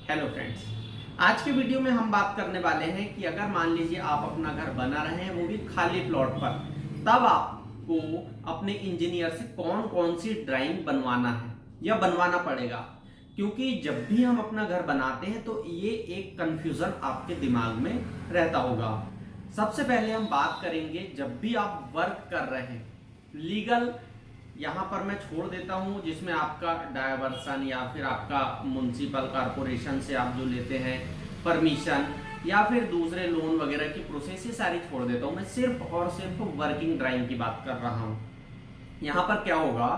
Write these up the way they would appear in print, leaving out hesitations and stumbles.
Hello friends, आज के video में हम बात करने वाले हैं कि अगर मान लीजिए आप अपना घर बना रहे हैं, वो भी खाली प्लॉट पर, तब आपको अपने इंजीनियर से कौन कौन सी ड्राइंग बनवाना है या बनवाना पड़ेगा। क्योंकि जब भी हम अपना घर बनाते हैं तो ये एक कंफ्यूजन आपके दिमाग में रहता होगा। सबसे पहले हम बात करेंगे, जब भी आप वर्क कर रहे हैं, लीगल यहाँ पर मैं छोड़ देता हूँ, जिसमें आपका डायवर्सन या फिर आपका म्युनिसिपल कॉरपोरेशन से आप जो लेते हैं परमिशन या फिर दूसरे लोन वगैरह की प्रोसेस, ये सारी छोड़ देता हूँ। मैं सिर्फ और सिर्फ वर्किंग ड्राइंग की बात कर रहा हूँ। यहाँ पर क्या होगा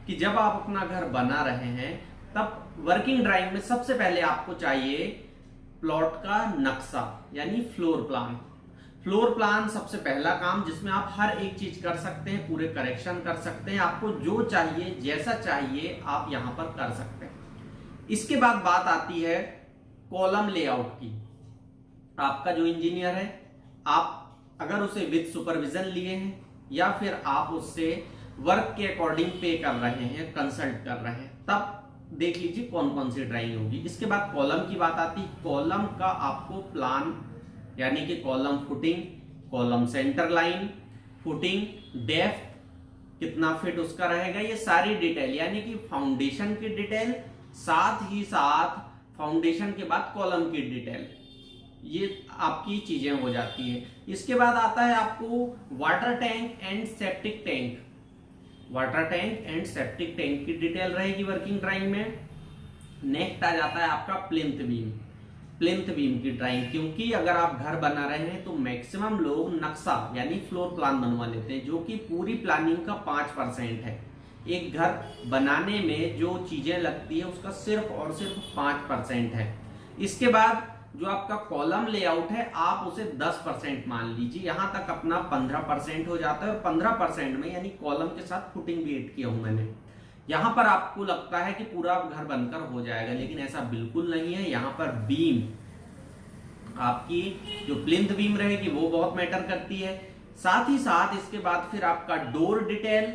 कि जब आप अपना घर बना रहे हैं तब वर्किंग ड्राइंग में सबसे पहले आपको चाहिए प्लॉट का नक्शा यानी फ्लोर प्लान। फ्लोर प्लान सबसे पहला काम, जिसमें आप हर एक चीज कर सकते हैं, पूरे करेक्शन कर सकते हैं, आपको जो चाहिए जैसा चाहिए आप यहां पर कर सकते हैं। इसके बाद बात आती है कॉलम लेआउट की। आपका जो इंजीनियर है, आप अगर उसे विद सुपरविजन लिए हैं या फिर आप उससे वर्क के अकॉर्डिंग पे कर रहे हैं, कंसल्ट कर रहे हैं, तब देख लीजिए कौन कौन सी ड्राइंग होगी। इसके बाद कॉलम की बात आती है। कॉलम का आपको प्लान यानी कि column footing, column centre line, footing depth कितना फिट उसका रहेगा, ये सारी डिटेल यानी कि फाउंडेशन की डिटेल, साथ ही साथ फाउंडेशन के बाद कॉलम की डिटेल, ये आपकी चीजें हो जाती है। इसके बाद आता है आपको water tank and septic tank. Water tank and septic tank की डिटेल रहेगी वर्किंग ड्राइंग में। नेक्स्ट आ जाता है आपका प्लिंथ बीम। प्लिंथ बीम की ड्राइंग, क्योंकि अगर आप घर बना रहे हैं तो मैक्सिमम लोग नक्शा यानी फ्लोर प्लान बनवा लेते हैं, जो कि पूरी प्लानिंग का 5% है। एक घर बनाने में जो चीजें लगती है उसका सिर्फ और सिर्फ 5% है। इसके बाद जो आपका कॉलम लेआउट है, आप उसे 10% मान लीजिए, यहां तक अपना 15% हो जाता है। और 15% में यानी कॉलम के साथ फुटिंग भी ऐड किया हूं मैंने। यहां पर आपको लगता है कि पूरा घर बनकर हो जाएगा, लेकिन ऐसा बिल्कुल नहीं है। यहां पर बीम, आपकी जो प्लिंथ बीम रहेगी वो बहुत मैटर करती है। साथ ही साथ इसके बाद फिर आपका डोर डिटेल,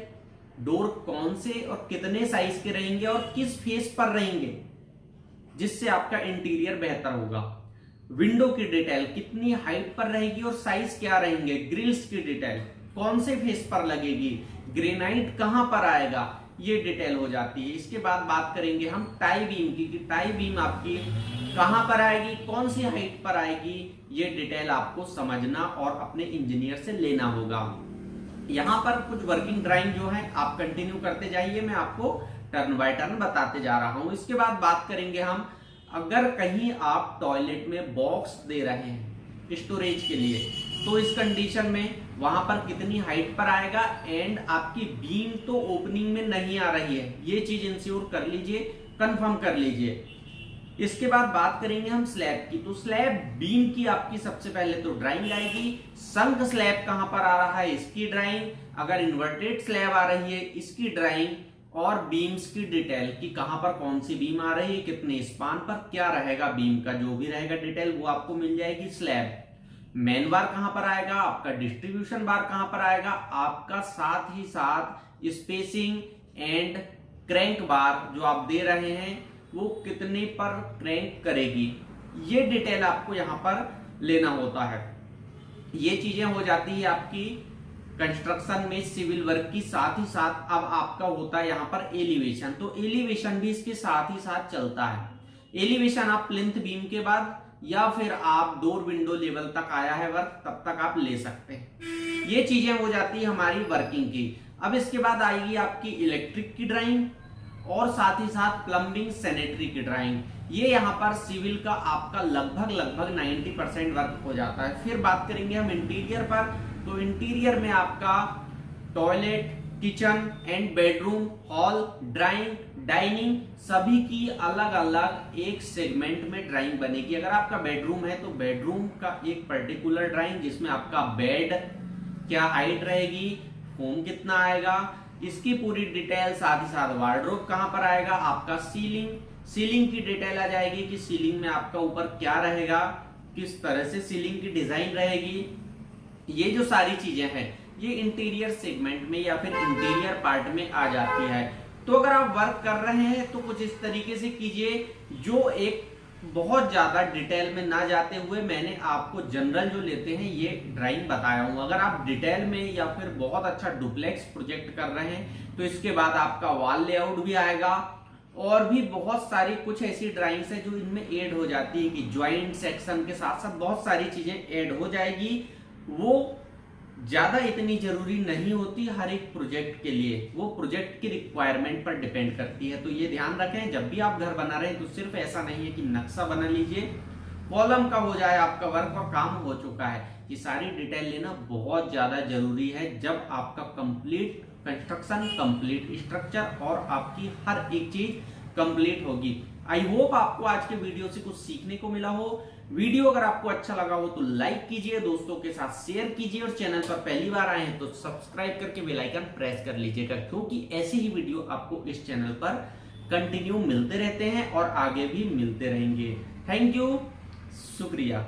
डोर कौन से और कितने साइज के रहेंगे और किस फेस पर रहेंगे, जिससे आपका इंटीरियर बेहतर होगा। विंडो की डिटेल, कितनी हाइट पर रहेगी और साइज क्या रहेंगे। ग्रिल्स की डिटेल, कौन से फेस पर लगेगी, ग्रेनाइट कहां पर आएगा, ये डिटेल हो जाती है। इसके बाद बात करेंगे हम टाई बीम की, कि टाई बीम आपकी कहां पर आएगी, कौन सी हाइट पर आएगी, ये डिटेल आपको समझना और अपने इंजीनियर से लेना होगा। यहां पर कुछ वर्किंग ड्राइंग जो है आप कंटिन्यू करते जाइए, मैं आपको टर्न बाय टर्न बताते जा रहा हूं। इसके बाद बात करेंगे हम, अगर कहीं आप टॉयलेट में बॉक्स दे रहे हैं स्टोरेज के लिए, तो इस कंडीशन में वहां पर कितनी हाइट पर आएगा, एंड आपकी बीम तो ओपनिंग में नहीं आ रही है, ये चीज इंश्योर कर लीजिए, कंफर्म कर लीजिए। इसके बाद बात करेंगे हम स्लैब की। तो स्लैब बीम की आपकी सबसे पहले तो ड्राइंग आएगी। संक स्लैब कहां पर आ रहा है, इसकी ड्राइंग। अगर इन्वर्टेड स्लैब आ रही है, इसकी ड्राइंग। और बीम्स की डिटेल कि कहां पर कौन सी बीम आ रही है, कितने स्पान पर क्या रहेगा बीम का, जो भी रहेगा डिटेल वो आपको मिल जाएगी। स्लैब मेन बार कहां पर आएगा, आपका डिस्ट्रीब्यूशन बार कहां पर आएगा, आपका साथ ही साथ स्पेसिंग एंड क्रैंक बार जो आप दे रहे हैं वो कितने पर क्रैंक करेगी, ये डिटेल आपको यहां पर लेना होता है। ये चीजें हो जाती है आपकी कंस्ट्रक्शन में सिविल वर्क की। साथ ही साथ अब आपका होता है यहाँ पर एलिवेशन। तो एलिवेशन भी इसके साथ ही साथ चलता है। एलिवेशन आप प्लिंथ बीम के बाद या फिर आप डोर विंडो लेवल तक आया है वर्क, तब तक आप ले सकते हैं। ये चीजें हो जाती है हमारी वर्किंग की। अब इसके बाद आएगी आपकी इलेक्ट्रिक की ड्राइंग और साथ ही साथ प्लम्बिंग सैनिटरी की ड्राइंग। ये यहाँ पर सिविल का आपका लगभग 90% वर्क हो जाता है। फिर बात करेंगे हम इंटीरियर पर। तो इंटीरियर में आपका toilet, kitchen and bedroom, hall, drawing, dining, सभी की अलग अलग एक सेगमेंट में ड्राइंग बनेगी। अगर आपका बेडरूम है तो बेडरूम का एक पर्टिकुलर ड्राइंग, जिसमें आपका बेड क्या हाइट रहेगी, फोम कितना आएगा, इसकी पूरी डिटेल। साथ ही साथ वार्डरोब कहां पर आएगा, आपका सीलिंग की डिटेल आ जाएगी कि सीलिंग में आपका ऊपर क्या रहेगा, किस तरह से सीलिंग की डिजाइन रहेगी। ये जो सारी चीजें हैं ये इंटीरियर सेगमेंट में या फिर इंटीरियर पार्ट में आ जाती है। तो अगर आप वर्क कर रहे हैं तो कुछ इस तरीके से कीजिए जो एक बहुत ज़्यादा डिटेल में ना जाते हुए मैंने आपको जनरल जो लेते हैं ये ड्राइंग बताया हूँ। अगर आप डिटेल में या फिर बहुत अच्छा डुप्लेक्स प्रोजेक्ट कर रहे हैं तो इसके बाद आपका वॉल लेआउट भी आएगा, और भी बहुत सारी कुछ ऐसी ड्राइंग्स है जो इनमें ऐड हो जाती है कि ज्वाइंट सेक्शन के साथ साथ बहुत सारी चीजें ऐड हो जाएगी। वो ज्यादा इतनी जरूरी नहीं होती हर एक प्रोजेक्ट के लिए, वो प्रोजेक्ट की रिक्वायरमेंट पर डिपेंड करती है। तो ये ध्यान रखें, जब भी आप घर बना रहे हैं तो सिर्फ ऐसा नहीं है कि नक्शा बना लीजिए, कॉलम का हो जाए आपका वर्क और काम हो चुका है। ये सारी डिटेल लेना बहुत ज्यादा जरूरी है जब आपका कंप्लीट कंस्ट्रक्शन, कंप्लीट स्ट्रक्चर और आपकी हर एक चीज कंप्लीट होगी। आई होप आपको आज के वीडियो से कुछ सीखने को मिला हो। वीडियो अगर आपको अच्छा लगा हो तो लाइक कीजिए, दोस्तों के साथ शेयर कीजिए, और चैनल पर पहली बार आए हैं तो सब्सक्राइब करके बेल आइकन प्रेस कर लीजिएगा, क्योंकि ऐसे ही वीडियो आपको इस चैनल पर कंटिन्यू मिलते रहते हैं और आगे भी मिलते रहेंगे। थैंक यू, शुक्रिया।